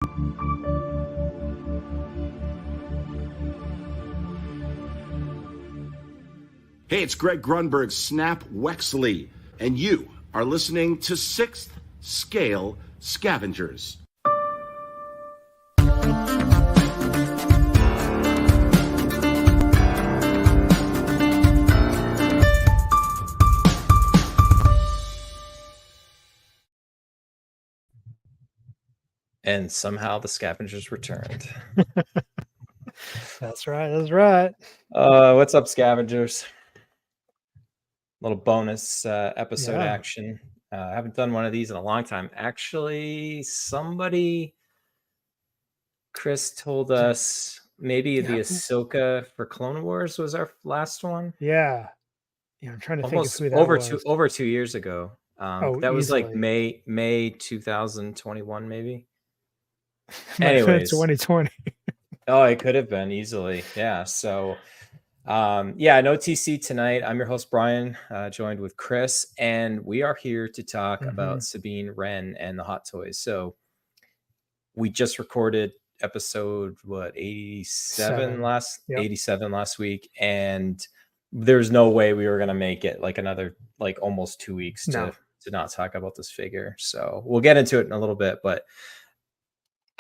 Hey, it's Greg Grunberg, Snap Wexley, and you are listening to 6th Scale Scavengers. And somehow the Scavengers returned. That's right. That's right. What's up, Scavengers? Little bonus episode action. I haven't done one of these in a long time. Actually, Chris told us maybe the Ahsoka for Clone Wars was our last one. Yeah. I'm trying to think of who that was. Over 2 years ago. That was easily. like May 2021, maybe. Anyways, 2020. Oh, it could have been easily. Yeah. So, no TC tonight. I'm your host, Bryan, joined with Chris, and we are here to talk about Sabine Ren and the Hot Toys. So we just recorded episode 87 last week, and there's no way we were going to make it like another almost 2 weeks to not talk about this figure. So we'll get into it in a little bit, but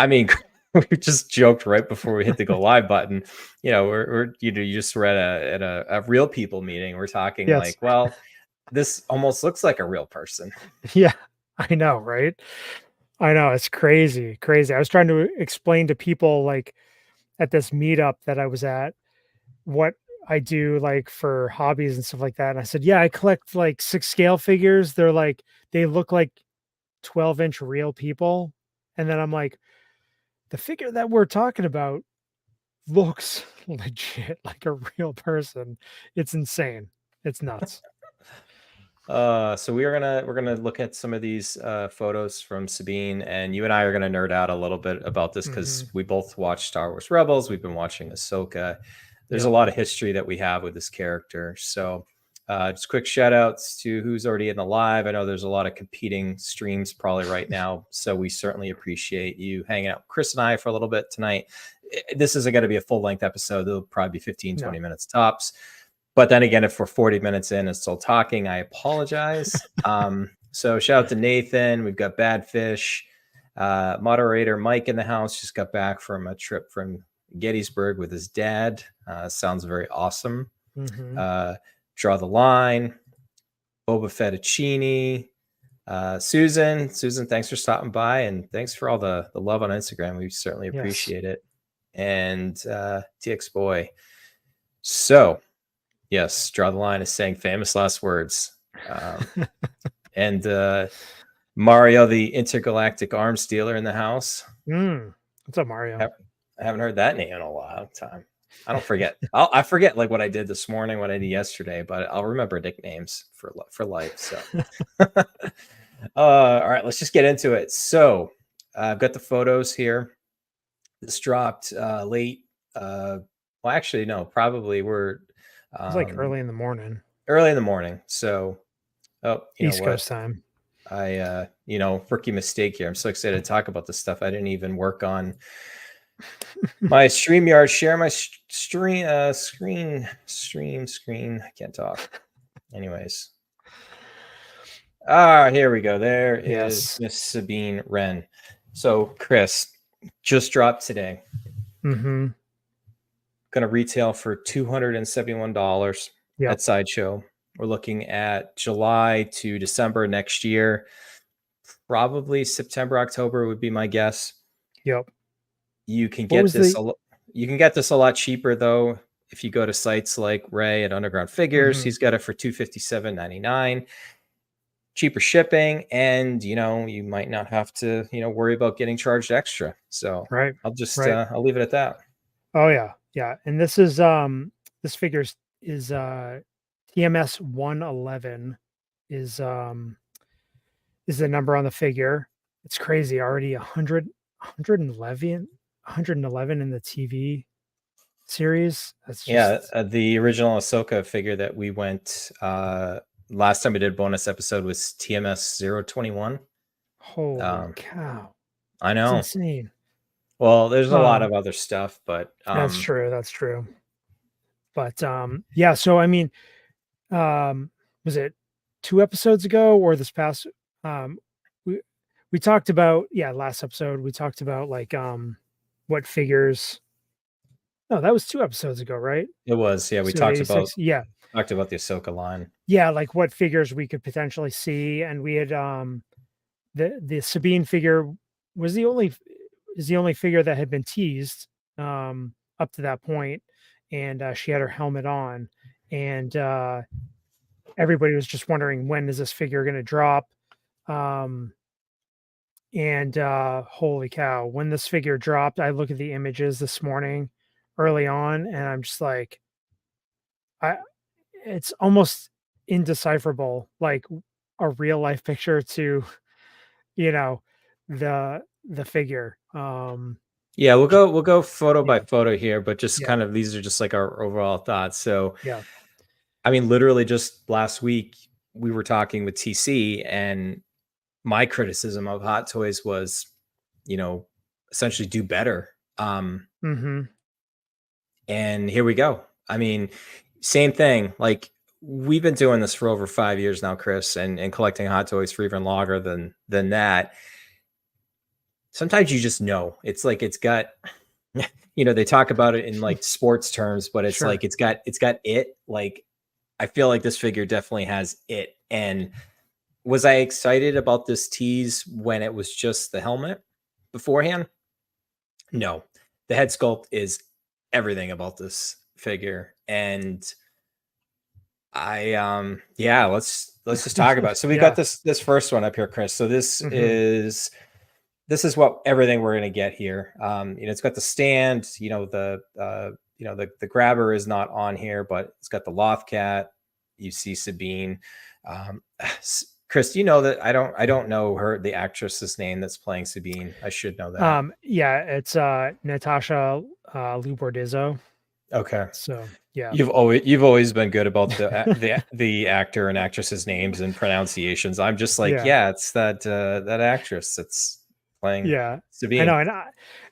I mean, we just joked right before we hit the go live button. You just were at a real people meeting. We're talking well, this almost looks like a real person. Yeah, I know, right? I know, it's crazy. I was trying to explain to people at this meetup that I was at what I do for hobbies and stuff like that. And I said, yeah, I collect 6 scale figures. They look like 12-inch real people. And then I'm like, the figure that we're talking about looks legit like a real person. It's insane. It's nuts. So we're gonna look at some of these photos from Sabine, and you and I are gonna nerd out a little bit about this because we both watched Star Wars Rebels. We've been watching Ahsoka. There's a lot of history that we have with this character. So just quick shout outs to who's already in the live. I know there's a lot of competing streams probably right now, so we certainly appreciate you hanging out with Chris and I for a little bit tonight. This isn't going to be a full-length episode. It'll probably be 15-20 minutes tops. But then again, if we're 40 minutes in and still talking, I apologize. So shout out to Nathan. We've got Badfish. Moderator Mike in the house just got back from a trip from Gettysburg with his dad. Sounds very awesome. Draw the Line, Boba Fettuccine, Susan, thanks for stopping by, and thanks for all the love on Instagram. We certainly appreciate it. And TX Boy. So, yes, Draw the Line is saying famous last words. And Mario, the intergalactic arms dealer in the house. What's up, Mario? I haven't heard that name in a long time. I don't forget. I forget what I did this morning, what I did yesterday, but I'll remember nicknames for life. So, all right, let's just get into it. So, I've got the photos here. This dropped late. Well, actually, no, probably we're. It was early in the morning. Early in the morning. So, East Coast time. I, rookie mistake here. I'm so excited to talk about this stuff. I didn't even work on my StreamYard, share my screen. I can't talk. Anyways. Here we go. There is Miss Sabine Ren. So Chris just dropped today. Going to retail for $271 at Sideshow. We're looking at July to December next year. Probably September, October would be my guess. Yep. You can get this. You can get this a lot cheaper though if you go to sites like Ray at Underground Figures. He's got it for $257.99. Cheaper shipping, and you might not have to worry about getting charged extra. So I'll just I'll leave it at that. Oh yeah. And this is this figure is TMS 111 is the number on the figure. It's crazy already. 111 in the TV series. That's just... the original Ahsoka figure that we went last time we did a bonus episode was TMS 021. Holy cow. I know. That's insane. Well, there's a lot of other stuff, but That's true. That's true. But yeah, so I mean, was it 2 episodes ago or this past we we talked about, yeah, last episode we talked about like what figures. No, that was 2 episodes ago, right? it was, yeah, we Episode talked about 86. Yeah. the Ahsoka line. Yeah, like what figures we could potentially see, and we had the Sabine figure was the only figure that had been teased up to that point, and she had her helmet on, and everybody was just wondering when is this figure going to drop. Um, and holy cow, when this figure dropped, I look at the images this morning early on, and I'm just like, I it's almost indecipherable, like a real life picture to, you know, the figure. Yeah, we'll go photo by Yeah, photo here, but just yeah, kind of these are just like our overall thoughts. So, yeah. I mean, literally just last week we were talking with TC, and my criticism of Hot Toys was, you know, essentially do better. Mhm. And here we go. I mean, same thing. Like we've been doing this for over 5 years now, Chris, and collecting Hot Toys for even longer than that. Sometimes you just know. It's like it's got you know, they talk about it in like sports terms, but it's Sure. like it's got it. Like I feel like this figure definitely has it. And was I excited about this tease when it was just the helmet beforehand? No. The head sculpt is everything about this figure. And yeah, let's just talk about it. So we've got Yeah. this first one up here, Chris. So Mhm. this is what everything we're gonna get here. You know, it's got the stand, you know, the grabber is not on here, but it's got the loth cat. You see Sabine. Chris, do you know that I don't know the actress's name that's playing Sabine? I should know that. Yeah, it's Natasha Lubordizzo. Okay. So yeah. You've always been good about the actor and actresses names and pronunciations. I'm just like, Yeah. yeah, it's that actress that's playing Yeah. I Sabine. know,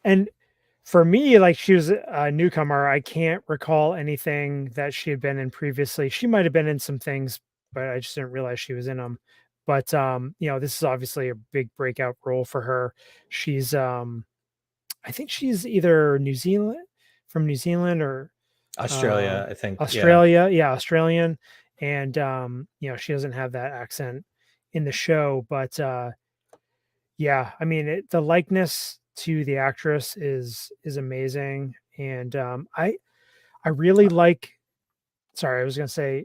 and for me, like, she was a newcomer. I can't recall anything that she had been in previously. She might have been in some things, but I just didn't realize she was in them. But you know, this is obviously a big breakout role for her. She's I think she's either New Zealand or uh Australia, I think. Yeah. Australia. Yeah, Australian. And you know, she doesn't have that accent in the show, but yeah, I mean, the likeness to the actress is amazing, and I really like. Sorry, I was gonna say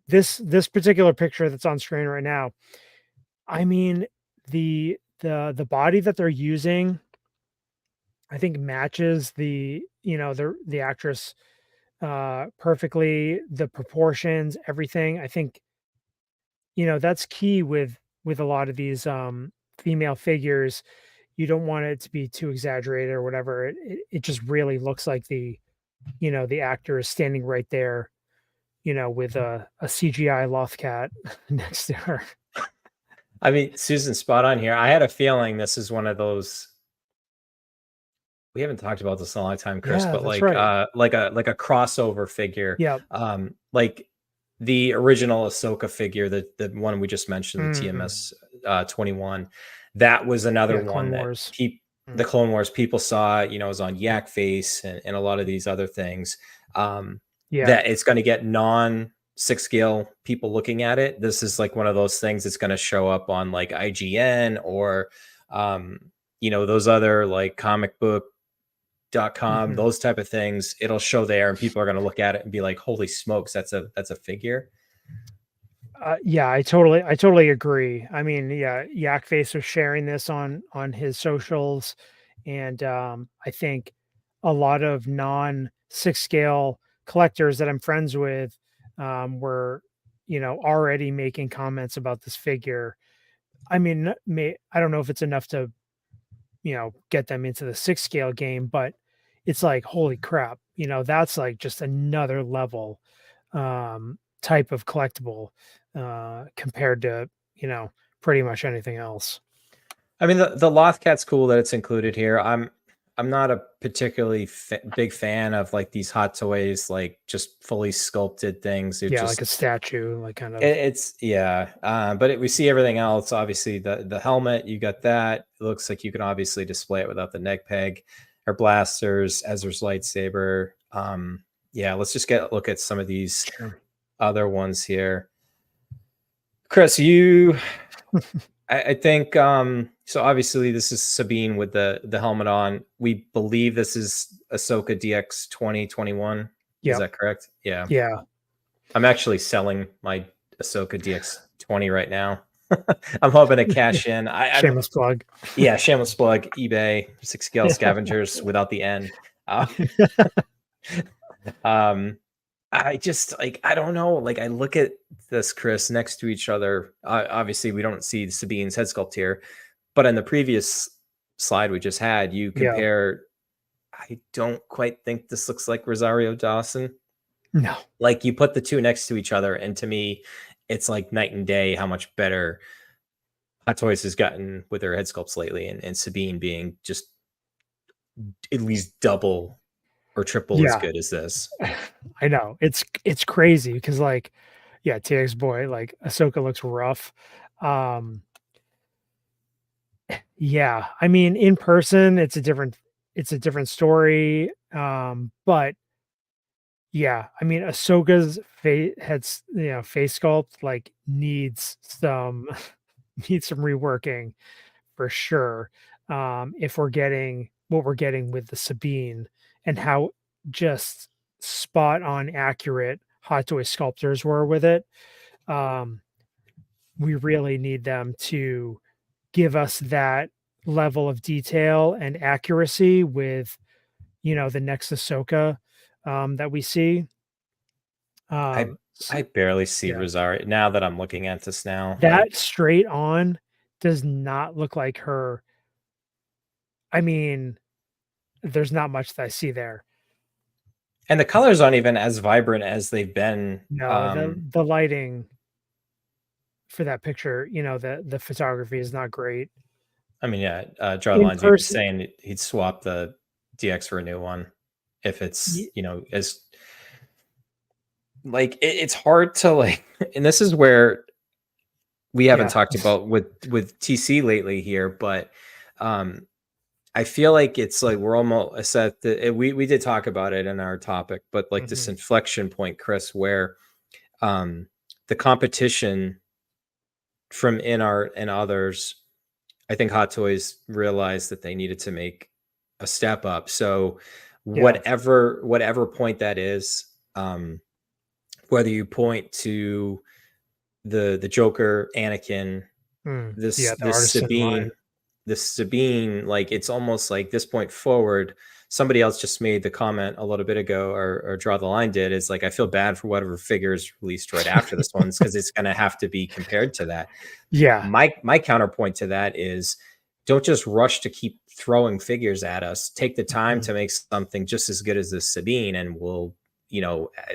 this particular picture that's on screen right now. I mean, the body that they're using, I think matches the, you know, the actress perfectly. The proportions, everything. I think, you know, that's key with a lot of these female figures. You don't want it to be too exaggerated or whatever. It just really looks like the, you know, the actor is standing right there, you know, with a CGI loth cat next to her. I mean, Susan's spot on here. I had a feeling this is one of those. We haven't talked about this in a long time, Chris, Yeah, but that's right. like a crossover figure. Yeah. Like the original Ahsoka figure, the one we just mentioned, the Mhm. TMS 21. That was another Yeah, one Clone that Wars. the Mm. Clone Wars people saw, you know, was on Yak Face and a lot of these other things. Yeah. That it's going to get non 6 scale people looking at it. This is like one of those things that's going to show up on like IGN or you know, those other like comicbook.com, Mhm. those type of things. It'll show there and people are going to look at it and be like, holy smokes, that's a figure. Yeah, I totally agree. I mean, yeah, Yakface was sharing this on his socials, and I think a lot of non 6 scale collectors that I'm friends with were, you know, already making comments about this figure. I mean, I don't know if it's enough to, you know, get them into the 6 scale game, but it's like, holy crap, you know, that's like just another level type of collectible compared to, you know, pretty much anything else. I mean, the Loth Cat's cool that it's included here. not a particularly big fan of like these Hot Toys, like just fully sculpted things. Yeah, like a statue, like kind of. It's but we see everything else. Obviously, the helmet, you got that. It looks like you can obviously display it without the neck peg. Her blasters, Ezra's lightsaber. Yeah, let's just look at some of these other ones here. Chris, you, I think, so obviously this is Sabine with the helmet on. We believe this is Ahsoka DX 2021. Is that correct? Yeah. Yeah. I'm actually selling my Ahsoka DX 20 right now. I'm hoping to cash in. Shameless plug. Yeah, shameless plug. eBay, 6 scale scavengers without the end. I just I don't know. Like I look at this, Chris, next to each other. Obviously, we don't see Sabine's head sculpt here, but in the previous slide we just had, you compare. I don't quite think this looks like Rosario Dawson. No, like you put the two next to each other, and to me, it's like night and day how much better Hot Toys has gotten with their head sculpts lately, and Sabine being just at least double or triple as good as this. I know it's crazy because like, yeah, TX boy, like Ahsoka looks rough. Yeah, I mean, in person, it's a different story. But yeah, I mean, Ahsoka's face sculpt like needs some reworking for sure. If we're getting what we're getting with the Sabine and how just spot on accurate Hot Toy sculptors were with it, we really need them to give us that level of detail and accuracy with, the next Ahsoka that we see. I barely see Rosario now that I'm looking at this now. That straight on does not look like her. I mean, there's not much that I see there. And the colors aren't even as vibrant as they've been. No, the lighting for that picture, the photography is not great. I mean, yeah, Draw the Lines, he's saying he'd swap the DX for a new one if it's, as like it's hard to like, and this is where we haven't talked about with TC lately here, but I feel like it's like we're almost set that we did talk about it in our topic, but like this inflection point, Chris, where the competition from InArt and others, I think Hot Toys realized that they needed to make a step up. So whatever point that is, whether you point to the Joker, Anakin, this Sabine, like it's almost like this point forward, somebody else just made the comment a little bit ago, or Draw the Line did, is like, I feel bad for whatever figure is released right after this one, because it's going to have to be compared to that. Yeah. My counterpoint to that is, don't just rush to keep throwing figures at us. Take the time to make something just as good as this Sabine, and we'll,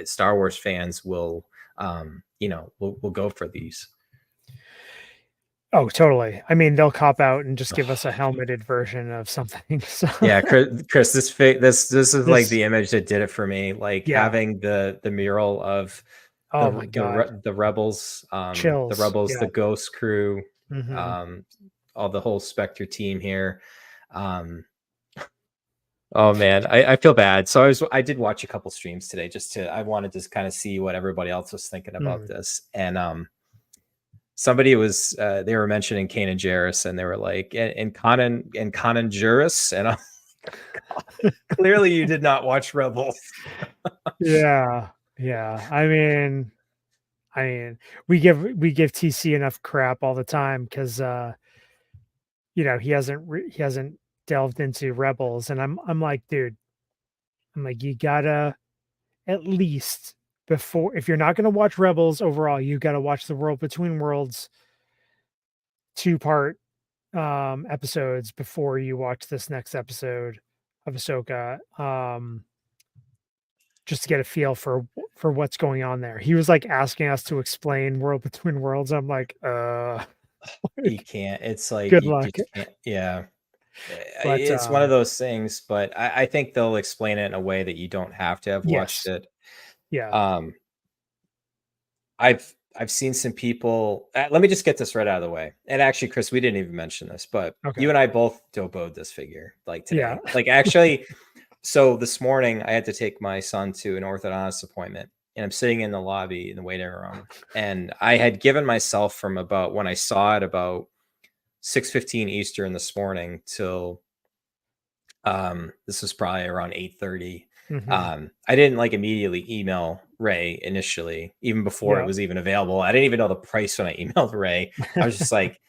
Star Wars fans will, we'll go for these. Oh, totally. I mean, they'll cop out and just give us a helmeted version of something. So. Yeah, Chris, this is like the image that did it for me. Like having the mural of the rebels, the Ghost crew, all the whole Spectre team here. Oh man, I feel bad. So I did watch a couple streams today I wanted to kind of see what everybody else was thinking about this, and somebody was they were mentioning Kanan Jarrus, and they were like, and Kanan Jarrus, and I'm like, clearly you did not watch Rebels. Yeah. I mean, we give TC enough crap all the time because he hasn't delved into Rebels, and I'm like, dude, you gotta at least, before, if you're not going to watch Rebels overall, you got to watch the World Between Worlds 2-part episodes before you watch this next episode of Ahsoka, just to get a feel for what's going on there. He was like asking us to explain World Between Worlds. I'm like, you can't. It's like, good luck. Yeah. But It's one of those things, but I think they'll explain it in a way that you don't have to have watched yes, it. yeah, Um, I've seen some people. Let me just get this right out of the way. And actually, Chris, we didn't even mention this, but okay, you and I both dopoed this figure like yeah, today. Like actually, so this morning I had to take my son to an orthodontist appointment, and I'm sitting in the lobby in the waiting room, and I had given myself from about when I saw it about 6:15 Eastern this morning till this was probably around 8:30. hmm, I didn't like immediately email Ray initially, even before it yeah, was even available. I didn't even know the price when I emailed Ray. I was just like,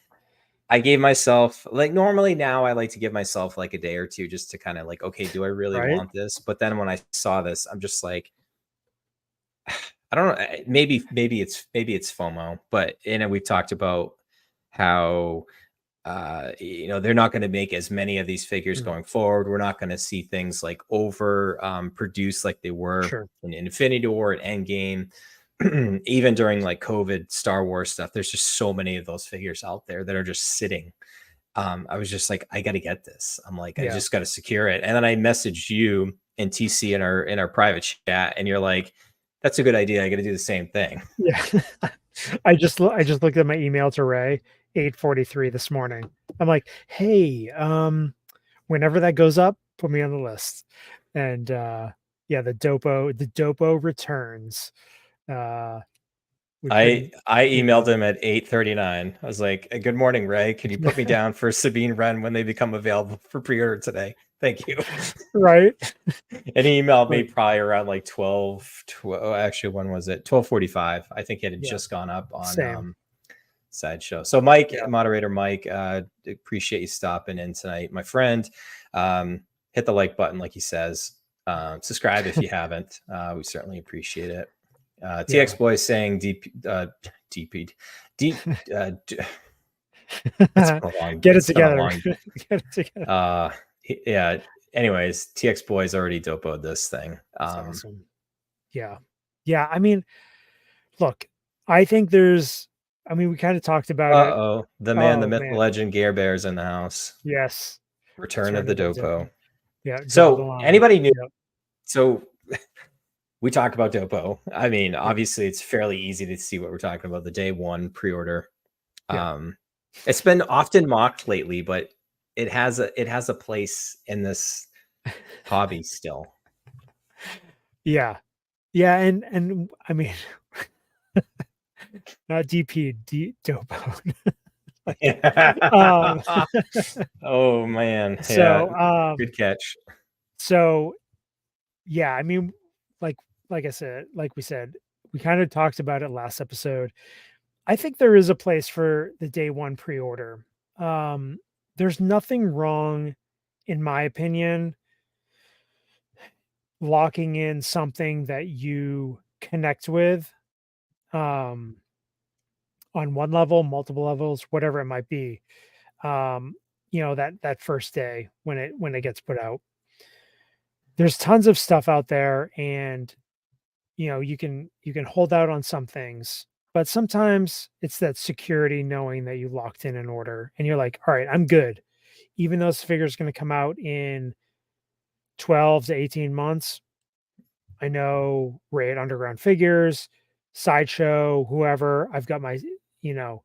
I gave myself like normally now I like to give myself like a day or two just to kind of like, okay, do I really right, want this? But then when I saw this, I'm just like, I don't know. Maybe it's FOMO, but we've talked about how they're not going to make as many of these figures mm, going forward. We're not going to see things like over produced like they were sure, in Infinity War and Endgame. Even during like COVID Star Wars stuff, there's just so many of those figures out there that are just sitting. I was just like, I got to get this. I'm like, I yeah, just got to secure it. And then I messaged you and TC in our private chat, and you're like, that's a good idea. I got to do the same thing. yeah. I just looked at my email to Ray, 8:43 this morning. I'm like, hey, whenever that goes up, put me on the list. And yeah, the Dopo returns. Uh we I couldn't, I you emailed know, him at 8:39. I was like, "Good morning, Ray. Can you put me down for Sabine Ren when they become available for pre-order today? Thank you." right? And he emailed me Like, probably around like 12, actually, when was it? 12:45. I think it had yeah, just gone up on same. Sideshow. So Mike, Yeah. moderator Mike, appreciate you stopping in tonight, my friend. Hit the like button, like he says. Subscribe if you haven't. We certainly appreciate it. Yeah. TX Boy saying DP, deep. It's been a long. Get it It's been a together. long. Get it together. Yeah. Anyways, TX Boy's already dopoed this thing. That's awesome. Yeah. Yeah. I mean, look, I mean, we kind of talked about it. The man, the Oh myth, the man. legend, Gare Bear's in the house. Yes. Return of Return the of the Dopo. Dopo. Yeah. Draw the So line. anybody new? Yep. So we talk about Dopo. I mean, Yeah. obviously, it's fairly easy to see what we're talking about. The day one pre-order. Yeah. It's been often mocked lately, but it has a place in this hobby still. Yeah. Yeah. And I mean, not Dopo. um, Oh man, yeah, so, good catch. so yeah, I mean, like, like we said, we kind of talked about it last episode. I think there is a place for the day one pre-order. Um, there's nothing wrong, in my opinion, locking in something that you connect with, um, on one level, multiple levels, whatever it might be. Um, that first day when it gets put out. There's tons of stuff out there, and you can hold out on some things, but sometimes it's that security knowing that you locked in an order and you're like, all right, I'm good. Even though this figure is going to come out in 12 to 18 months, I know Raid Underground Figures, Sideshow, whoever, I've got my, you know,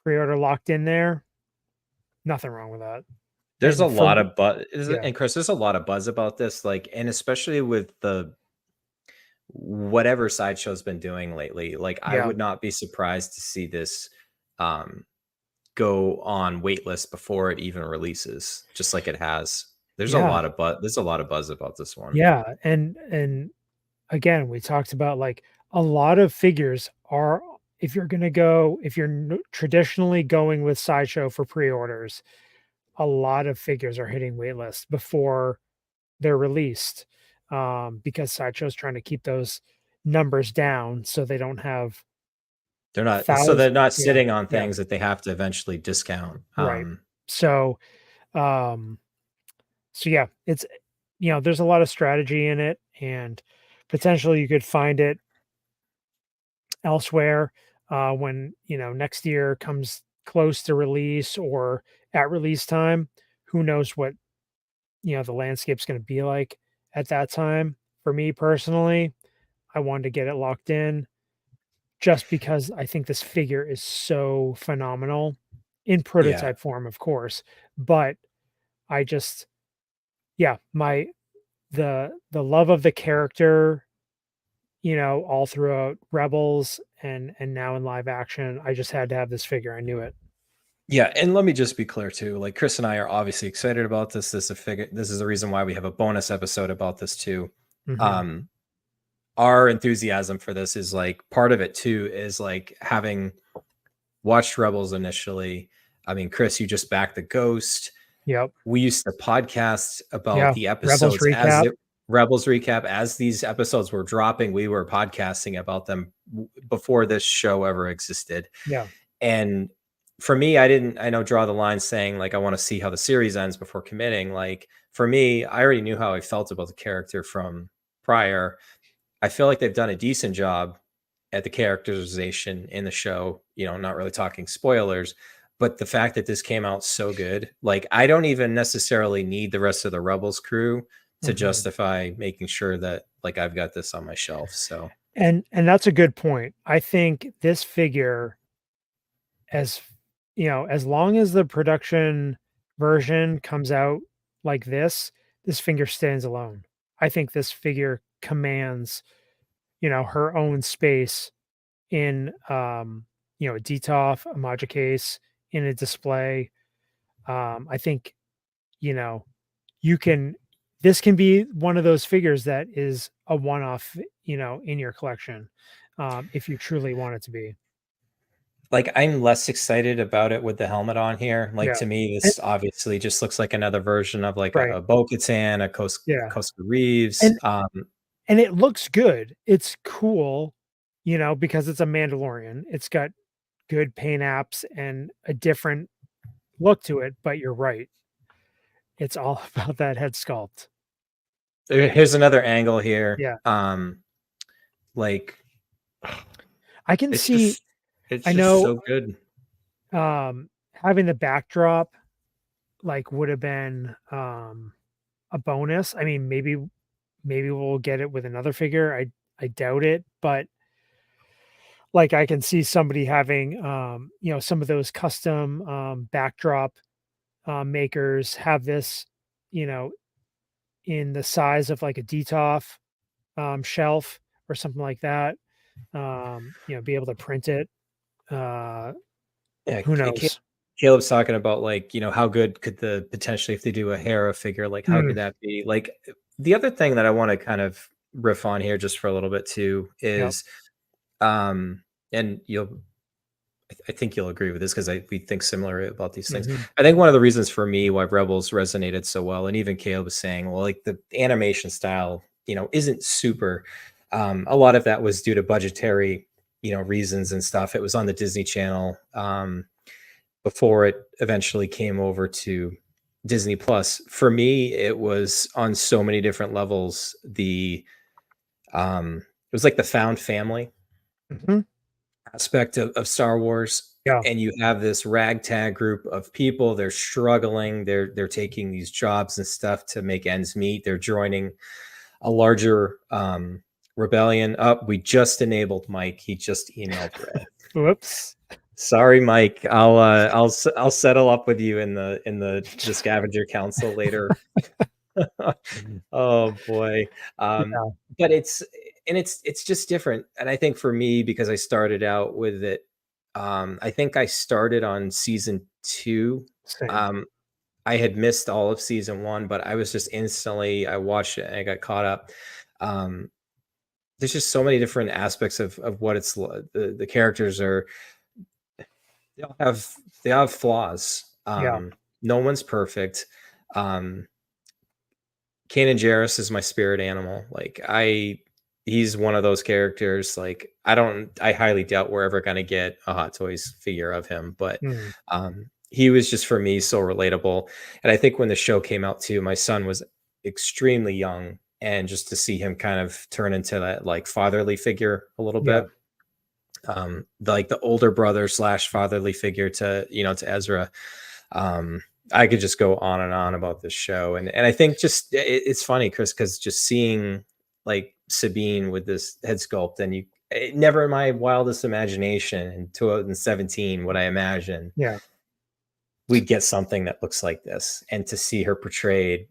pre-order locked in there. Nothing wrong with that. There's a And for lot of buzz, yeah, and Chris, there's a lot of buzz about this, like, and especially with the whatever Sideshow's been doing lately. Like, I yeah, would not be surprised to see this um, go on waitlist before it even releases, just like it has. There's a yeah, lot of buzz. There's a lot of buzz about this one. yeah. And again, we talked about like a lot of figures are, if you're going to go, if you're traditionally going with Sideshow for pre-orders, a lot of figures are hitting waitlist before they're released, because Sideshow's trying to keep those numbers down so they don't have They're not, so thousands. they're not Yeah, sitting on yeah, things that they have to eventually discount. right. So, um, so yeah, it's, there's a lot of strategy in it, and potentially you could find it elsewhere, when next year comes close to release or at release time. who knows what, the landscape's going to be like at that time. For me personally, I wanted to get it locked in just because I think this figure is so phenomenal in Yeah. prototype form, of course. But I just, yeah, the love of the character, all throughout Rebels and now in live action, I just had to have this figure. I knew it. Yeah, and let me just be clear too. Like Chris and I are obviously excited about this. This is the reason why we have a bonus episode about this too. Mhm. Our enthusiasm for this is like part of it too is like having watched Rebels initially. I mean, Chris, you just backed the Ghost. Yep. We used to podcast about Yeah. the Rebels episodes recap. Rebels recap as these episodes were dropping. We were podcasting about them before this show ever existed. Yeah. And for me, I know draw the line saying like I want to see how the series ends before committing. Like for me, I already knew how I felt about the character from prior. I feel like they've done a decent job at the characterization in the show, not really talking spoilers, but the fact that this came out so good, like I don't even necessarily need the rest of the Rebels crew to Mhm. justify making sure that like I've got this on my shelf. So And that's a good point. I think this figure, as as long as the production version comes out like this figure stands alone. I think this figure commands, her own space in a DTOF, a Module case, in a display. I think, you know, you can this can be one of those figures that is a one-off, in your collection, if you truly want it to be. like I'm less excited about it with the helmet on here. Like Yeah. to me, And this obviously just looks like another version of like right. a Bo-Katan, a Yeah. Costa Reeves. And it looks good. It's cool, because it's a Mandalorian. It's got good paint apps and a different look to it, but you're right. It's all about that head sculpt. Here's another angle here. Yeah. Like I can it's see just it's I just know, so good. having the backdrop, like, would have been, a bonus. I mean, maybe we'll get it with another figure. I doubt it, but, like, I can see somebody having, some of those custom, backdrop, makers have this, you know, in the size of, like, a DTOF, shelf or something like that, be able to print it. Uh, Yeah, who knows? Caleb's talking about like, how good could the potentially if they do a Hera figure, like how Mm, could that be? Like the other thing that I want to kind of riff on here just for a little bit too yep. is and I think you'll agree with this because we think similar about these things. Mhm. I think one of the reasons for me why Rebels resonated so well, and even Caleb was saying, well, like the animation style, isn't super. A lot of that was due to budgetary, reasons and stuff. It was on the Disney Channel before it eventually came over to Disney Plus. For me, it was on so many different levels. It was like the found family Mhm. aspect of Star Wars, Yeah. and you have this ragtag group of people. They're struggling. They're taking these jobs and stuff to make ends meet. They're joining a larger rebellion. Up, we just enabled Mike. He just emailed Ray. Whoops. Sorry, Mike. I'll settle up with you in the Scavenger Council later. Oh boy. Yeah. But it's just different. And I think for me, because I started out with it, I think I started on season 2. Same. Um, I had missed all of season 1, but I was just instantly I watched it and I got caught up. Um, there's just so many different aspects of what the characters are. They all have flaws. Yeah. No one's perfect. Um, Kanan Jarrus is my spirit animal. Like he's one of those characters. Like I highly doubt we're ever going to get a Hot Toys figure of him, but Mm. he was just for me so relatable. And I think when the show came out too, my son was extremely young, and just to see him kind of turn into that like fatherly figure a little Yeah. bit, like the older brother / fatherly figure to to Ezra. I could just go on and on about this show, and I think just it's funny, Chris, because just seeing like Sabine with this head sculpt, and never in my wildest imagination in 2017 would I imagine Yeah. we'd get something that looks like this, and to see her portrayed,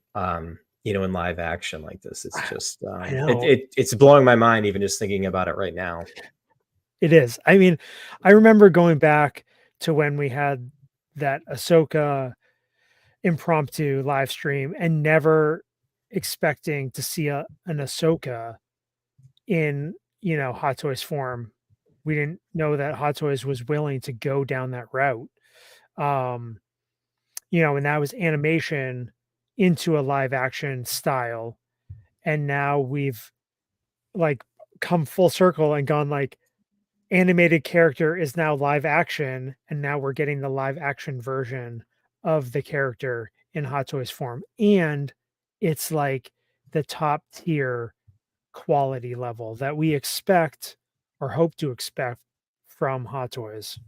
in live action like this, it's just I know. it's blowing my mind even just thinking about it right now. It is. I mean, I remember going back to when we had that Ahsoka impromptu live stream and never expecting to see an Ahsoka in, Hot Toys form. We didn't know that Hot Toys was willing to go down that route. And that was animation into a live action style. And now we've like come full circle and gone like, animated character is now live action, and now we're getting the live action version of the character in Hot Toys form, and it's like the top tier quality level that we expect or hope to expect from Hot Toys.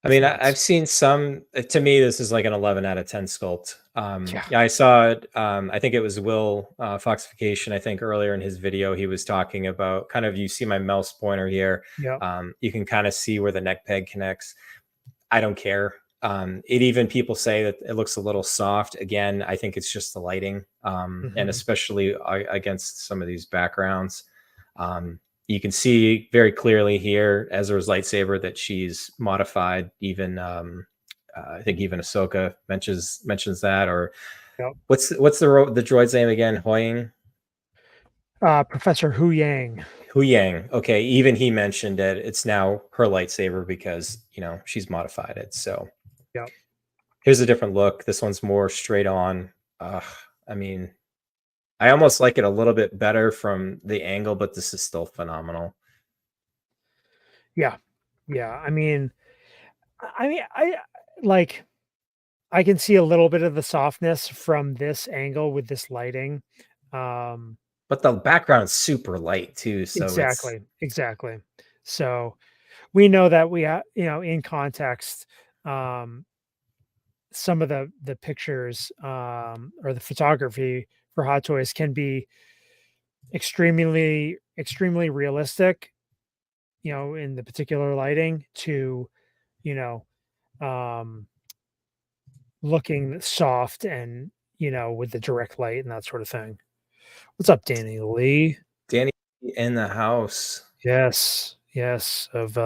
I mean, I've seen some. To me, this is like an 11 out of 10 sculpt. Yeah. I saw it. I think it was Will Foxification. I think earlier in his video, he was talking about kind of, you see my mouse pointer here. Yeah. You can kind of see where the neck peg connects. I don't care. It even people say that it looks a little soft. Again, I think it's just the lighting, and especially against some of these backgrounds. You can see very clearly here Ezra's lightsaber that she's modified. Even I think even Ahsoka mentions that. Or what's the droid's name again? Hoying. Professor Hu Yang. Hu Yang. Okay, even he mentioned it. It's now her lightsaber because she's modified it. So here's a different look. This one's more straight on. I mean, I almost like it a little bit better from the angle, but this is still phenomenal. Yeah. I mean, I can see a little bit of the softness from this angle with this lighting. But the background's super light too. So exactly. So we know that we have, in context, some of the pictures or the photography for Hot Toys can be extremely realistic, in the particular lighting to, looking soft and, with the direct light and that sort of thing. What's up, Danny Lee? Danny in the house. Yes. Of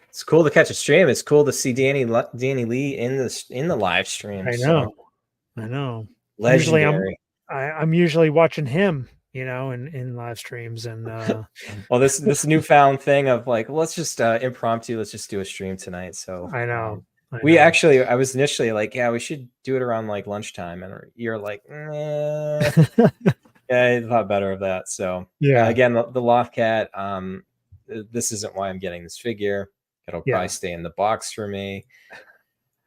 it's cool to catch a stream. It's cool to see Danny Lee in the live stream. I know. Legendary. I'm usually watching him, in live streams, and well, this newfound thing of like, let's just impromptu, let's just do a stream tonight. So I know. I was initially like, yeah, we should do it around like lunchtime, and you're like, yeah, I thought better of that. So again, the Loft Cat. This isn't why I'm getting this figure. It'll probably stay in the box for me.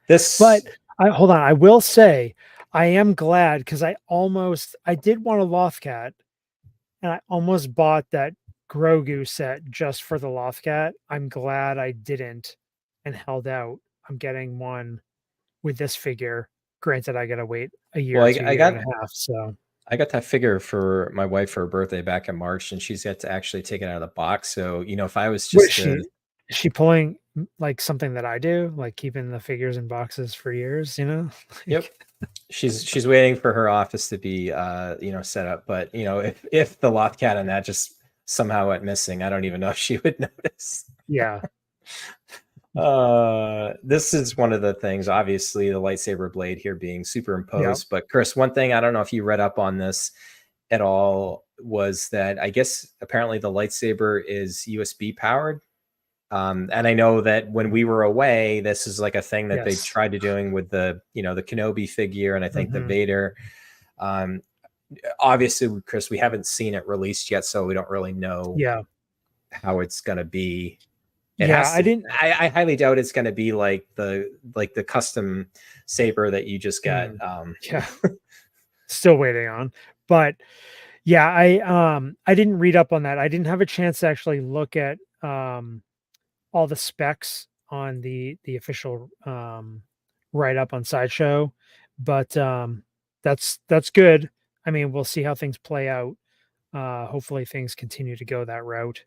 But hold on. I will say I am glad, because I did want a Loft Cat, and I almost bought that Grogu set just for the Loft Cat. I'm glad I didn't and held out. I'm getting one with this figure. Granted, I gotta wait a year, year and a half. So I got that figure for my wife for her birthday back in March, and she's got to actually take it out of the box. So if I was just is she pulling like something that I do, like keeping the figures in boxes for years, Yep. She's waiting for her office to be set up. But if the Loft Cat and that just somehow went missing, I don't even know if she would notice. Yeah. This is one of the things, obviously the lightsaber blade here being superimposed. But Chris, one thing, I don't know if you read up on this at all, was that I guess apparently the lightsaber is USB powered. And I know that when we were away, this is like a thing that they tried to doing with the, the Kenobi figure, and I think the Vader. Obviously, Chris, we haven't seen it released yet, so we don't really know how it's going to be. I highly doubt it's going to be like the custom saber that you just got. Still waiting on, but I didn't read up on that. I didn't have a chance to actually look at all the specs on the official right up on Sideshow, but that's good. I mean, we'll see how things play out. Hopefully things continue to go that route.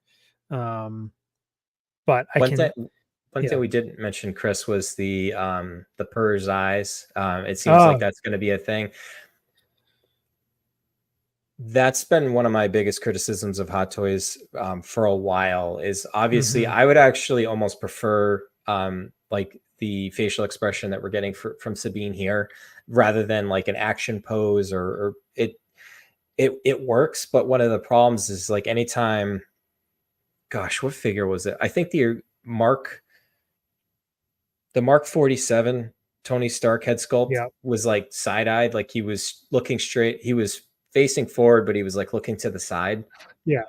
But I One thing, can, one thing yeah. we didn't mention, Chris, was the Purr's eyes. It seems like Oh, that's going to be a thing. That's been one of my biggest criticisms of Hot Toys for a while. Is obviously mhm, I would actually almost prefer like the facial expression that we're getting from Sabine here, rather than like an action pose or it works. But one of the problems is like anytime, gosh, what figure was it? I think the Mark 47 Tony Stark head sculpt yeah, was like side-eyed, like he was looking straight. He was facing forward, but he was like looking to the side. yeah,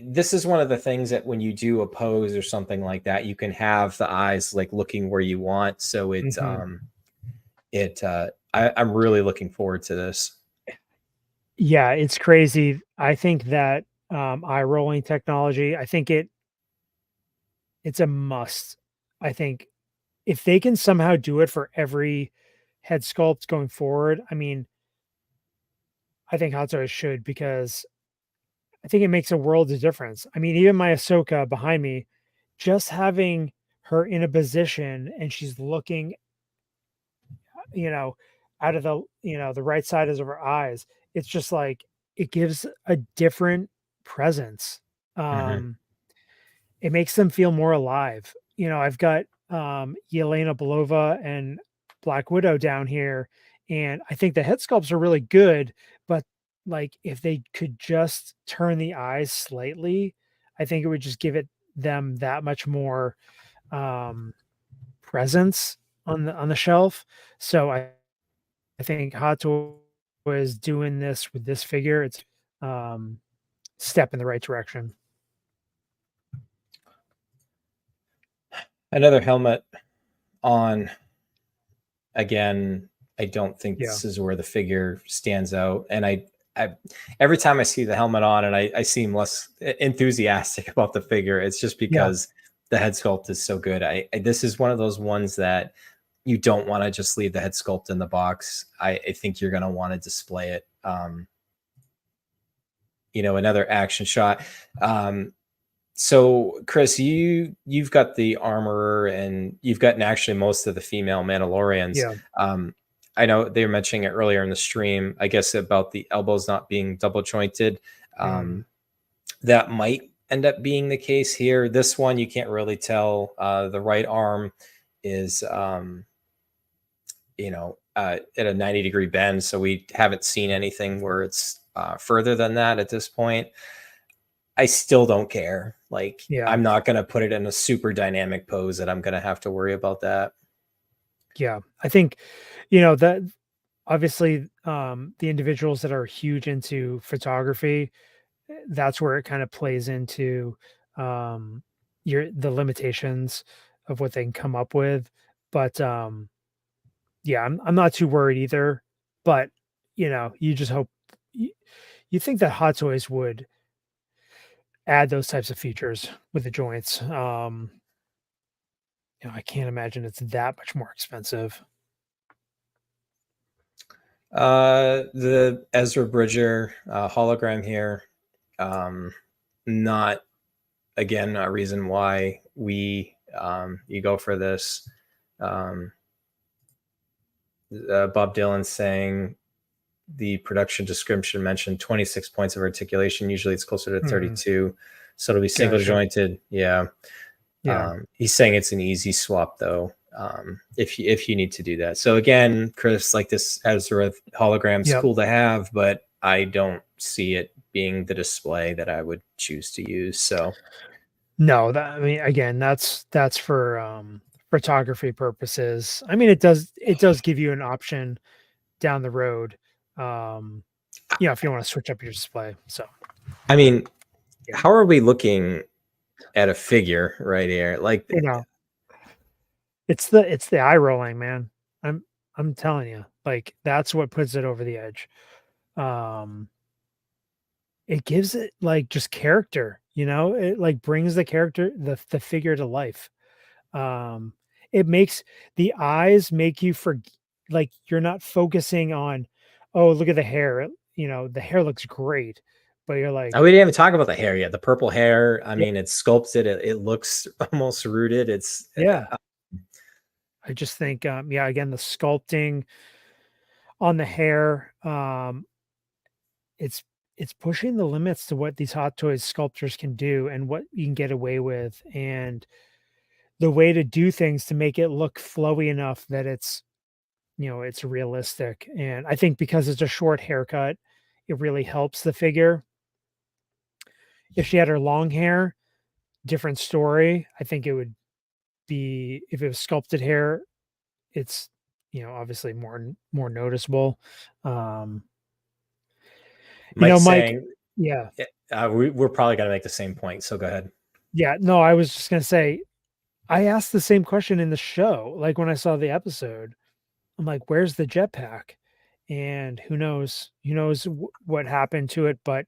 This is one of the things that when you do a pose or something like that, you can have the eyes like looking where you want. So mhm. I'm really looking forward to this. Yeah, it's crazy. I think that eye rolling technology, I think it's a must. I think if they can somehow do it for every head sculpt going forward, I mean, I think Hot Toys should, because I think it makes a world of difference. I mean, even my Ahsoka behind me, just having her in a position and she's looking, you know, out of the, the right side of her eyes, it's just like it gives a different presence. Mhm. Um, it makes them feel more alive. I've got Yelena Belova and Black Widow down here, and I think the head sculpts are really good, but like if they could just turn the eyes slightly, I think it would just give it them that much more um presence on the shelf. So I think Hot Toys doing this with this figure, it's um step in the right direction. Another helmet on. Again, I don't think Yeah. this is where the figure stands out. And I every time I see the helmet on and I seem less enthusiastic about the figure, it's just Yeah. because the head sculpt is so good. This is one of those ones that you don't want to just leave the head sculpt in the box. I think you're going to want to display it. Another action shot. So Chris, you've got the armorer and you've gotten actually most of the female Mandalorians. Yeah. I know they were mentioning it earlier in the stream, I guess, about the elbows not being double jointed. Mm. That might end up being the case here. This one you can't really tell. The right arm is at a 90-degree bend, so we haven't seen anything where it's further than that at this point. I still don't care. Like, Yeah. I'm not going to put it in a super dynamic pose that I'm going to have to worry about that. Yeah. I think, that obviously the individuals that are huge into photography, that's where it kind of plays into the limitations of what they can come up with. But yeah, I'm not too worried either. But you just hope you, you think that Hot Toys would add those types of features with the joints. I can't imagine it's that much more expensive. The Ezra Bridger hologram here, not again a reason why you go for this. Bob Dylan saying the production description mentioned 26 points of articulation. Usually it's closer to Mhm. 32, so it'll be single Gotcha. jointed. Yeah. Yeah. He's saying it's an easy swap though, if you need to do that. So again, Chris, like this Ezra hologram's Yep. cool to have, but I don't see it being the display that I would choose to use. So No, I mean, again, that's for photography purposes. I mean, it does give you an option down the road, if you want to switch up your display. So I mean, how are we looking at a figure right here? Like, you know, it's the eye rolling, man. I'm telling you, like that's what puts it over the edge. Um, it gives it like just character, it like brings the character, the figure to life. Um, it makes the eyes make you like you're not focusing on, oh, look at the hair. The hair looks great, but you're like, Oh, we didn't even talk about the hair yet. The purple hair. I yeah, mean, it's sculpted. It looks almost rooted. It's yeah. I just think, yeah, again, the sculpting on the hair, it's it's pushing the limits to what these Hot Toys sculptors can do and what you can get away with, and the way to do things to make it look flowy enough that it's realistic. And I think because it's a short haircut, it really helps the figure. If she had her long hair, different story. I think it would be, if it was sculpted hair, it's obviously more noticeable. Um, Mike Mike, saying, yeah, we're probably going to make the same point. So go ahead. yeah. No, I was just gonna say, I asked the same question in the show. Like when I saw the episode, I'm like, "Where's the jetpack?" And who knows? Who knows what happened to it? But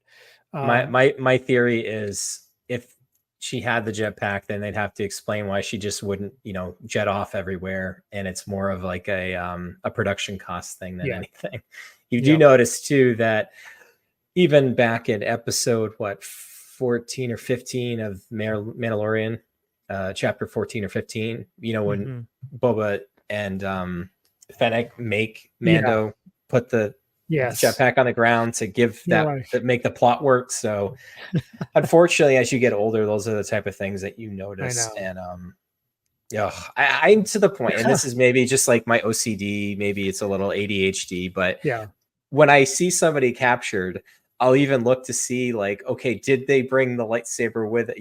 My theory is if she had the jetpack, then they'd have to explain why she just wouldn't, jet off everywhere. And it's more of like a production cost thing than anything. You do notice too that even back in episode 14 or 15 of Mandalorian, chapter 14 or 15, when Boba and Fennec make Mando put the jetpack on the ground to give that make the plot work. So unfortunately, as you get older, those are the type of things that you notice. And I'm to the point, and this is maybe just like my OCD, maybe it's a little ADHD, but when I see somebody captured, I'll even look to see like, okay, did they bring the lightsaber with it?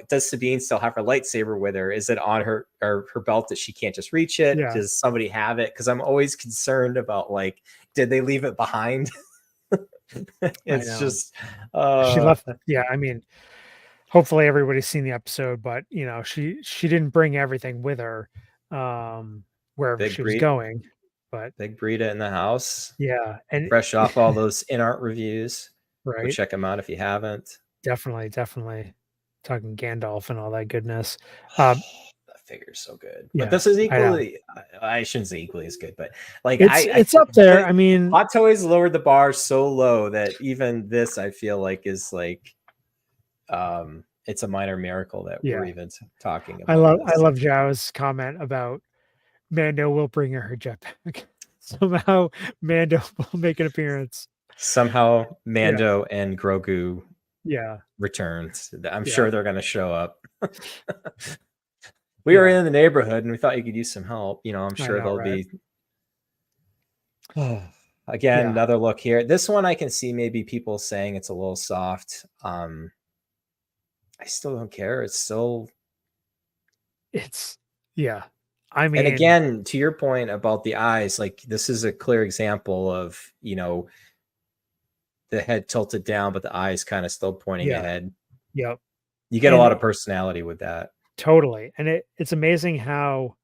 Does Sabine still have her lightsaber with her? Is it on her or her belt that she can't just reach it? Does somebody have it? Because I'm always concerned about like, did they leave it behind? It's just she left. Yeah, I mean, hopefully everybody's seen the episode, but she didn't bring everything with her wherever she was going. But Big Brita in the house. Yeah, and fresh off all those in-art reviews. Right. Go check them out if you haven't. Definitely talking Gandalf and all that goodness. That figure's so good. But this is equally, I shouldn't say equally as good, but like it's up there. I mean, Hot Toys lowered the bar so low that even this I feel like is like it's a minor miracle that we're even talking about. I love Zhao's comment about Mando will bring her jetpack. Somehow Mando will make an appearance. Somehow Mando and Grogu returns. I'm sure they're going to show up. We were in the neighborhood and we thought you could use some help. I'm sure they'll be. Again, another look here. This one I can see maybe people saying it's a little soft. I still don't care. I mean, and again, to your point about the eyes, like this is a clear example of, the head tilted down, but the eyes kind of still pointing ahead. Yep. You get a lot of personality with that. Totally. And it's amazing how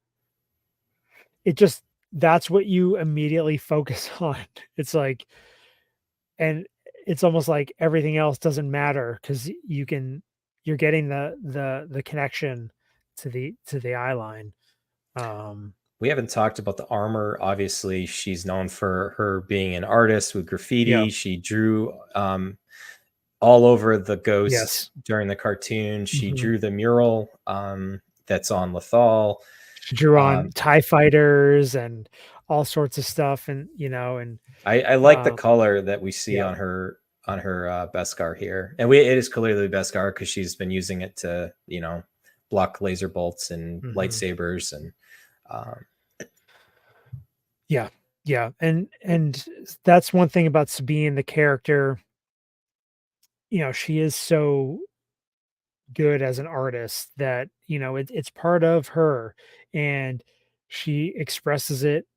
that's what you immediately focus on. It's like, and it's almost like everything else doesn't matter because you're getting the connection to the eye line. We haven't talked about the armor. Obviously, she's known for her being an artist with graffiti. Yep. She drew all over the ghosts during the cartoon. She drew the mural that's on Lethal. She drew on TIE fighters and all sorts of stuff. And, and I like the color that we see on her Beskar here. And it is clearly Beskar because she's been using it to, block laser bolts and lightsabers and and that's one thing about Sabine, the character. She is so good as an artist that it's part of her, and she expresses it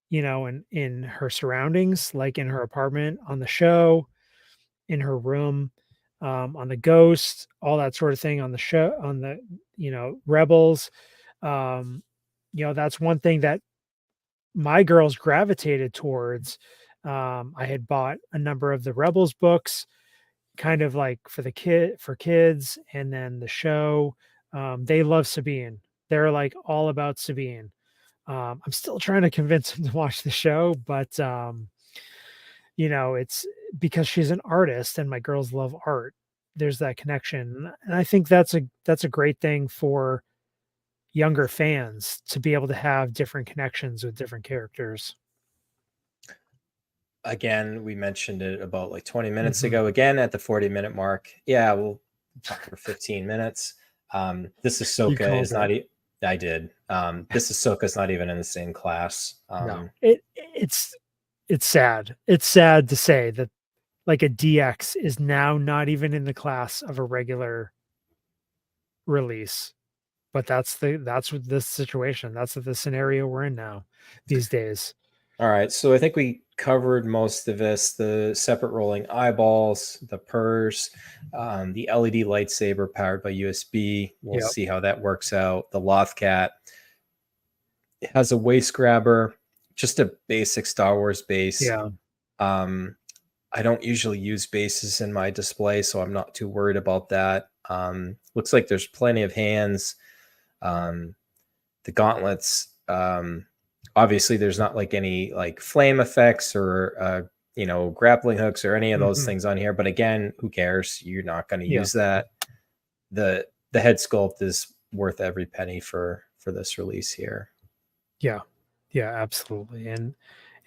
in her surroundings, like in her apartment, on the show, in her room, on the Ghost, all that sort of thing, on the show, on the Rebels. That's one thing that my girls gravitated towards. I had bought a number of the Rebels books, kind of like for kids, and then the show. They love Sabine. They're like all about Sabine. I'm still trying to convince them to watch the show, but it's because she's an artist and my girls love art. There's that connection. And I think that's a great thing for younger fans to be able to have different connections with different characters. Again, we mentioned it about like 20 minutes Mhm. ago. Again, at the 40-minute mark. Yeah, we'll talk for 15 minutes. This You Ahsoka called is not. it. I did. This Ahsoka is not even in the same class. No. It's sad. It's sad to say that like a DX is now not even in the class of a regular release. But that's what this situation. That's the scenario we're in now these days. All right, so I think we covered most of this: the separate rolling eyeballs, the purse, the LED lightsaber powered by USB. We'll Yep. see how that works out. The Lothcat. It has a waist grabber, just a basic Star Wars base. Yeah. I don't usually use bases in my display, so I'm not too worried about that. Looks like there's plenty of hands. The gauntlets, obviously there's not like any like flame effects or grappling hooks or any of those Mhm. things on here, but again, who cares? You're not going to Yeah. use that. The head sculpt is worth every penny for this release here. Yeah. Yeah, absolutely. And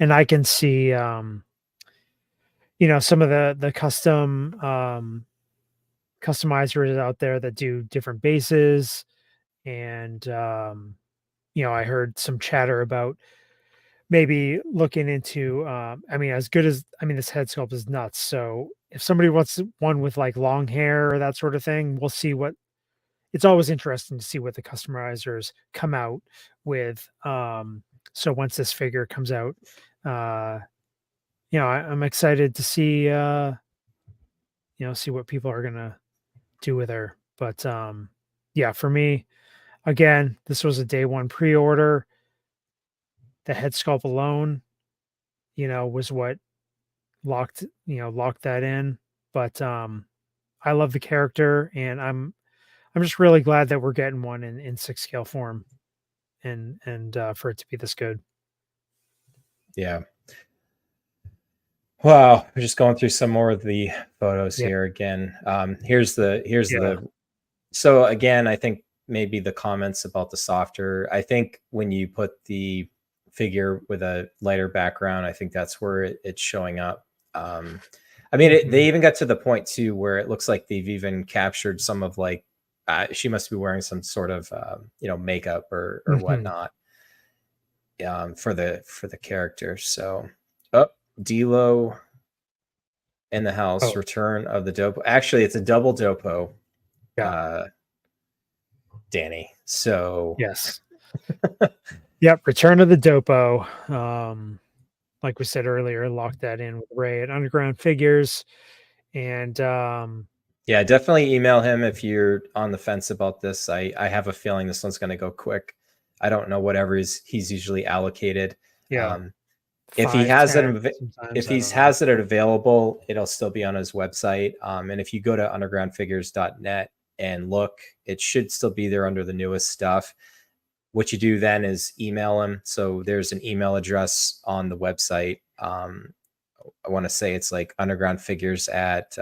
I can see some of the custom customizers out there that do different bases. And I heard some chatter about maybe looking into this head sculpt is nuts. So if somebody wants one with like long hair or that sort of thing, we'll see what it's always interesting to see what the customizers come out with. So once this figure comes out, I'm excited to see see what people are gonna do with her. But yeah, for me, again, this was a day one pre-order. The head sculpt alone, was what locked that in. But I love the character, and I'm just really glad that we're getting one in 6 scale form, and for it to be this good. Yeah. Wow, we're just going through some more of the photos Yeah. here again. Here's the Yeah. so again, I think maybe the comments about the softer. I think when you put the figure with a lighter background, I think that's where it's showing up. I mean, they even got to the point too where it looks like they've even captured some of like she must be wearing some sort of makeup or whatnot for the character. So, Dilo in the house. Oh. Return of the DOPO. Actually, it's a double DOPO. Yeah. Danny. So Yes. Yep. Return of the DOPO. Like we said earlier, lock that in with Ray at Underground Figures. And yeah, definitely email him if you're on the fence about this. I have a feeling this one's going to go quick. I don't know whatever he's usually allocated. yeah. If he 5, has 10 it, sometimes, if I he don't know. has it available, it'll still be on his website. And if you go to undergroundfigures.net and look, it should still be there under the newest stuff. What you do then is email him. So there's an email address on the website. I want to say it's like undergroundfigures at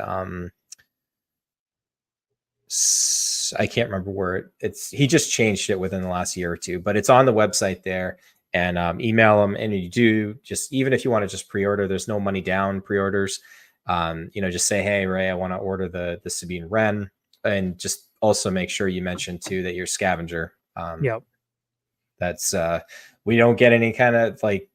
I can't remember where it's. He just changed it within the last year or two, but it's on the website there. And email them, and you do just, even if you want to just pre-order, there's no money down pre-orders. Just say, hey Ray, I want to order the Sabine Ren, and just also make sure you mention too that you're Scavenger. Yep. That's we don't get any kind of like,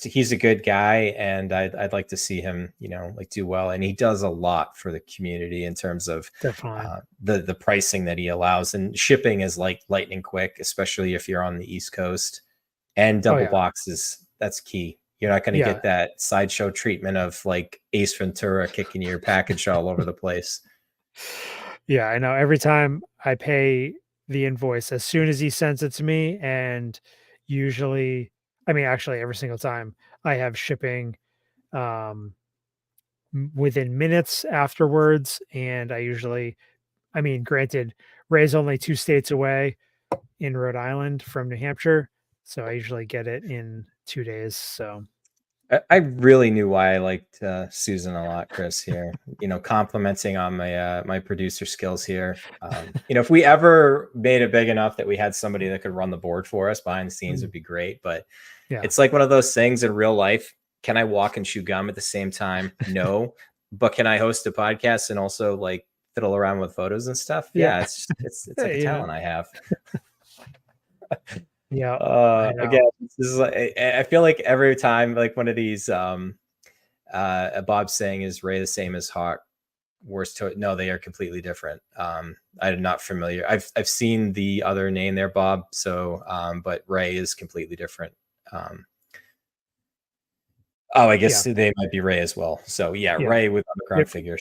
he's a good guy, and I'd like to see him like do well, and he does a lot for the community in terms of Definitely. the pricing that he allows, and shipping is like lightning quick, especially if you're on the East Coast, and double boxes, that's key. You're not going to get that sideshow treatment of like Ace Ventura kicking your package all over the place. Yeah, I know. Every time I pay the invoice, as soon as he sends it to me, and usually, actually every single time, I have shipping within minutes afterwards. And I usually, granted, Ray's only 2 states away, in Rhode Island from New Hampshire, so I usually get it in 2 days. So I really knew why I liked Susan a lot, Chris. Here, complimenting on my my producer skills here. If we ever made it big enough that we had somebody that could run the board for us behind the scenes, would be great. But yeah, it's like one of those things in real life. Can I walk and chew gum at the same time? No, but can I host a podcast and also like fiddle around with photos and stuff? Yeah, it's like a talent I have. yeah. Again, this is I feel like every time like one of these Bob's saying is Ray the same as Hawk worst to no, they are completely different. I'm not familiar. I've seen the other name there, Bob, so but Ray is completely different. I guess they might be Ray as well. So yeah. Ray with underground figures.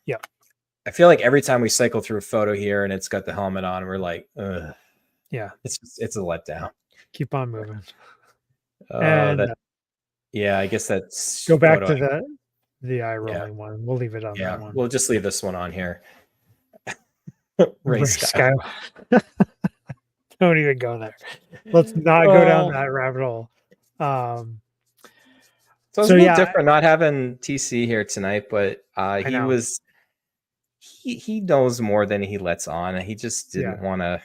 Yeah. I feel like every time we cycle through a photo here and it's got the helmet on, we're like, ugh. Yeah, it's a letdown. Keep on moving. And I guess that's go back to the eye rolling one. We'll leave it on that one. We'll just leave this one on here. Ray Sky. Don't even go there. Let's not go down that rabbit hole. So it's a little different not having TC here tonight, but he knows more than he lets on. He just didn't want to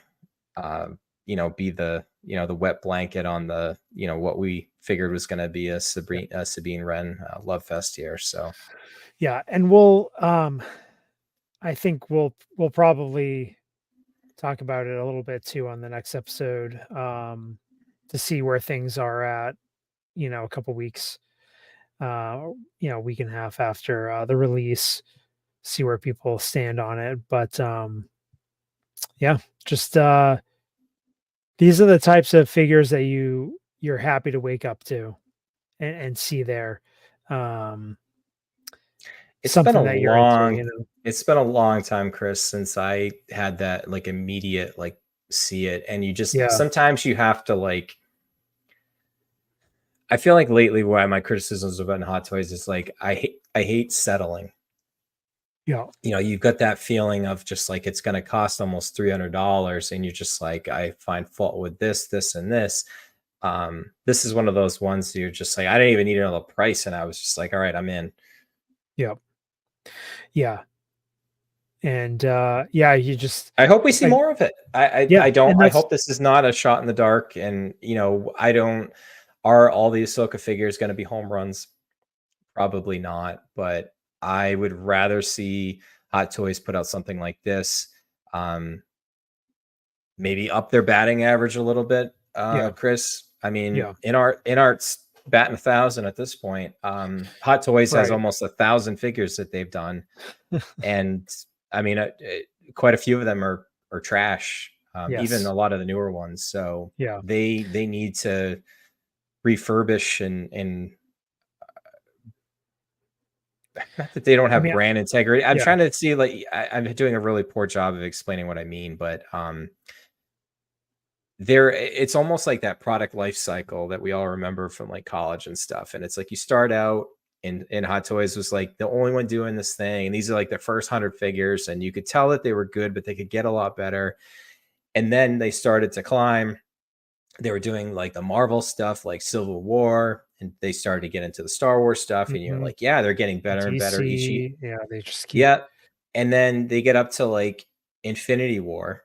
be the the wet blanket on the what we figured was going to be a Sabine Ren love fest here. So and we'll I think we'll probably talk about it a little bit too on the next episode to see where things are at a couple weeks week and a half after the release, see where people stand on it. But just these are the types of figures that you're happy to wake up to and see there. It's been it's been a long time, Chris, since I had that like immediate like see it, and you just sometimes you have to like. I feel like lately why my criticisms about Hot Toys is like I hate settling. Yeah. You've got that feeling of just like it's going to cost almost $300 and you're just like, I find fault with this, and this. This is one of those ones that you're just like, I didn't even need to know the price. And I was just like, all right, I'm in. Yep. Yeah. And you just I hope we see more of it. I hope this is not a shot in the dark. And are all the Ahsoka figures going to be home runs? Probably not, but I would rather see Hot Toys put out something like this, maybe up their batting average a little bit, Chris. I mean, in art's batting 1,000 at this point. Hot Toys has almost 1,000 figures that they've done, and I mean, quite a few of them are trash. Even a lot of the newer ones. So they need to refurbish and not that they don't have brand integrity. I'm trying to see like I'm doing a really poor job of explaining what I mean, but it's almost like that product life cycle that we all remember from like college and stuff. And it's like you start out in Hot Toys was like the only one doing this thing, and these are like the first 100 figures, and you could tell that they were good, but they could get a lot better. And then they started to climb. They were doing like the Marvel stuff like Civil War, and they started to get into the Star Wars stuff, and you're like, they're getting better and better each year. They just keep and then they get up to like Infinity War,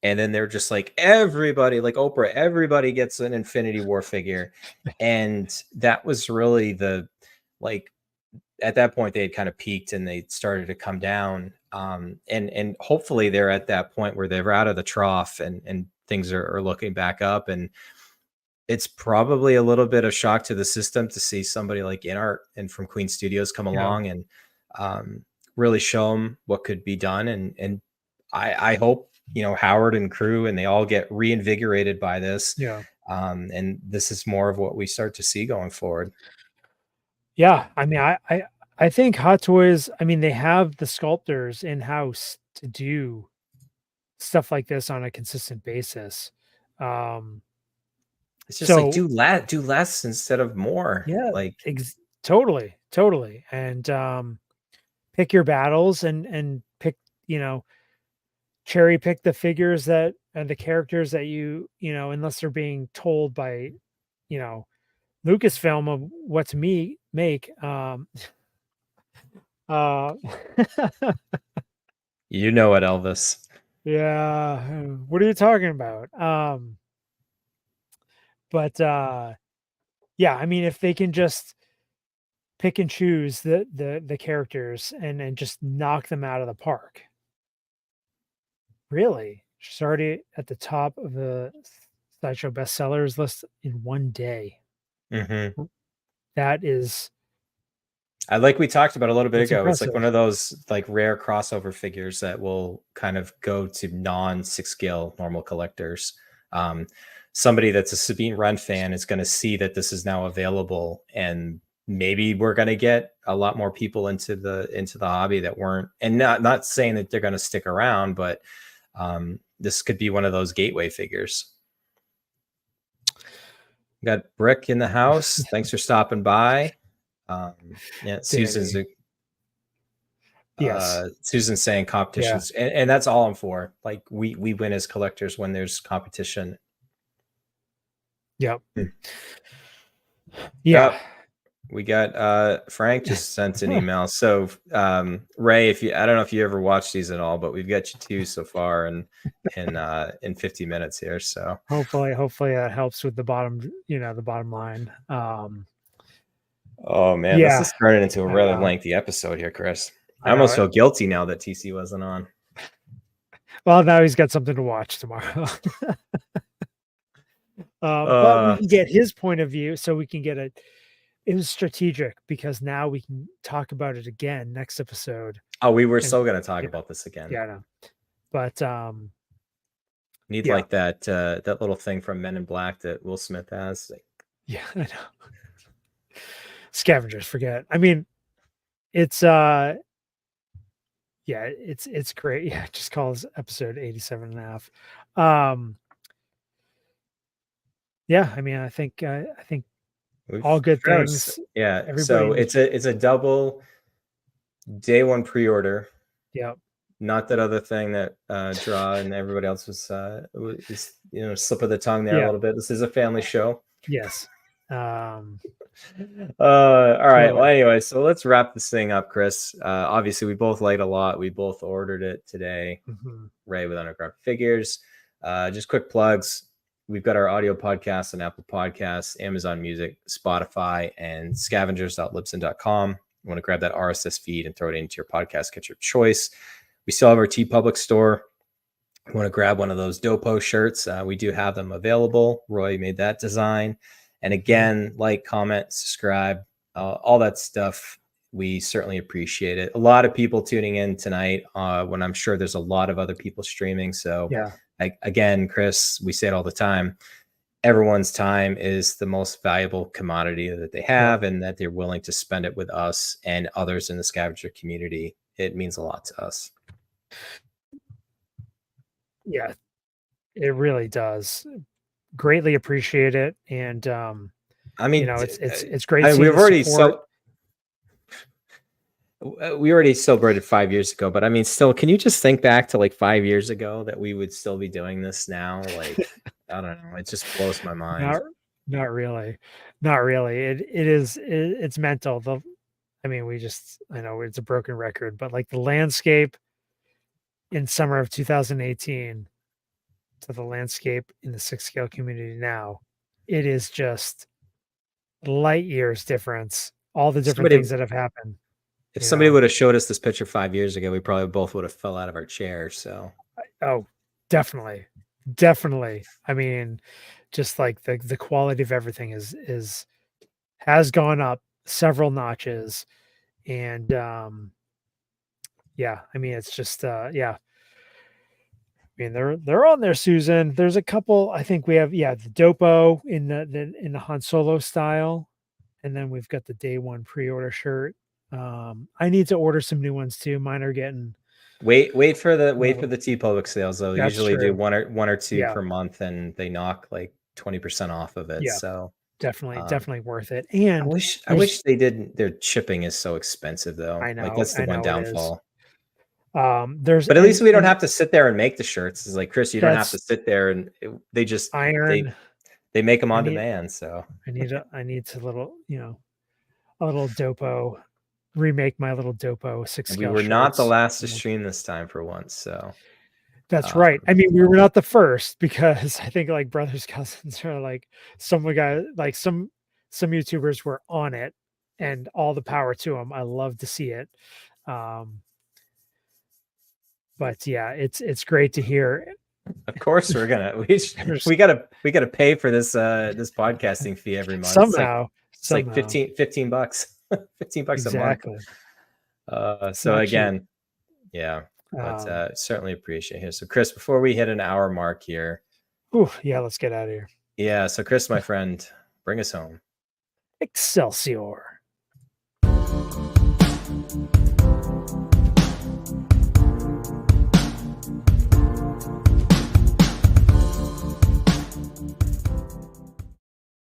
and then they're just like everybody, like Oprah, everybody gets an Infinity War figure. And that was really like at that point they had kind of peaked and they started to come down. And hopefully they're at that point where they're out of the trough and things are looking back up. And it's probably a little bit of shock to the system to see somebody like InArt and from Queen Studios come along and really show them what could be done. And I hope, Howard and crew, and they all get reinvigorated by this. And this is more of what we start to see going forward. Yeah. I mean, I think Hot Toys, I mean, they have the sculptors in-house to do stuff like this on a consistent basis. It's just like do less instead of more. Yeah, like totally. And pick your battles and pick, cherry pick the figures that and the characters that you know, unless they're being told by, you know, Lucasfilm of what to make. Uh, You know it, Elvis. yeah, what are you talking about? But yeah, I mean, if they can just pick and choose the characters and just knock them out of the park. Really? She's already at the top of the Sideshow bestsellers list in one day. Mm-hmm. That is Like we talked about a little bit that's ago, it's like impressive. one of those like rare crossover figures that will kind of go to non-6 scale normal collectors. Somebody that's a Sabine Ren fan is going to see that this is now available, and maybe we're going to get a lot more people into the hobby that weren't, and not saying that they're going to stick around, but this could be one of those gateway figures. We got Brick in the house. Thanks for stopping by. Yeah, Susan's yes. Susan's saying competitions, and that's all I'm for. Like we win as collectors when there's competition. Yep. Yeah. We got Frank just sent an email. So Ray, if you, I don't know if you ever watched these at all, but we've got you 2 so far in 50 minutes here. So hopefully that helps with the bottom, the bottom line. Oh man, yeah. This is turning into a really lengthy episode here, Chris. I almost feel guilty now that TC wasn't on. Well, now he's got something to watch tomorrow. But we can get his point of view, so we can get it was strategic because now we can talk about it again next episode. Oh, we were so going to talk about this again. Yeah, I know. But need like that little thing from Men in Black that Will Smith has. Yeah, I know. Scavengers, forget. I mean, it's it's great. Yeah, it just calls episode 87 and a half. Yeah, I mean, I think all good things. Yeah. So it's a double day one pre-order. Yep. Not that other thing that Draw and everybody else was slip of the tongue there a little bit. This is a family show. Yes. All right. Well, anyway, so let's wrap this thing up, Chris. Obviously, we both liked a lot. We both ordered it today. Mm-hmm. Ray with Underground Figures. Just quick plugs. We've got our audio podcasts on Apple Podcasts, Amazon Music, Spotify, and scavengers.libsyn.com. You want to grab that RSS feed and throw it into your podcast catcher of choice. We still have our TeePublic store. You want to grab one of those DOPO shirts. We do have them available. Roy made that design. And again, like, comment, subscribe, all that stuff. We certainly appreciate it. A lot of people tuning in tonight when I'm sure there's a lot of other people streaming. So again, Chris, we say it all the time. Everyone's time is the most valuable commodity that they have, and that they're willing to spend it with us and others in the scavenger community. It means a lot to us. Yeah, it really does. Greatly appreciate it. And I mean, it's great. We've already we already celebrated 5 years ago, but I mean, still, can you just think back to like 5 years ago that we would still be doing this now? Like, I don't know. It just blows my mind. Not really. It's mental. I mean, I know it's a broken record, but like the landscape in summer of 2018 to the landscape in the 6 scale community now, it is just light years difference. All the different things that have happened. If somebody would have showed us this picture 5 years ago, we probably both would have fell out of our chairs. So, oh, definitely. I mean, just like the quality of everything has gone up several notches, and I mean, it's just I mean, they're on there, Susan. There's a couple. I think we have the DOPO in the Han Solo style, and then we've got the day one pre-order shirt. I need to order some new ones too. Mine are getting wait for the TeePublic sales though. They usually do one or two per month, and they knock like 20% off of it. So definitely worth it. And I wish they didn't. Their shipping is so expensive though. I know. Like that's the one downfall. There's But at least we don't and have to sit there and make the shirts. It's like, Chris, you don't have to that's sit there and they just iron. they make them I on need demand. So I need to little, a little DOPO, remake my little DOPO six and we scale were not the shirts. last to stream this time for once. So That's right. I mean, we were not the first, because I think like brothers, cousins are like some YouTubers were on it, and all the power to them. I love to see it. But yeah, it's great to hear. of course we gotta pay for this podcasting fee every month. Somehow. It's like $15 bucks. $15 Exactly. a month. So again, yeah. But certainly appreciate it. So Chris, before we hit an hour mark here. Yeah, let's get out of here. Yeah. So Chris, my friend, bring us home. Excelsior.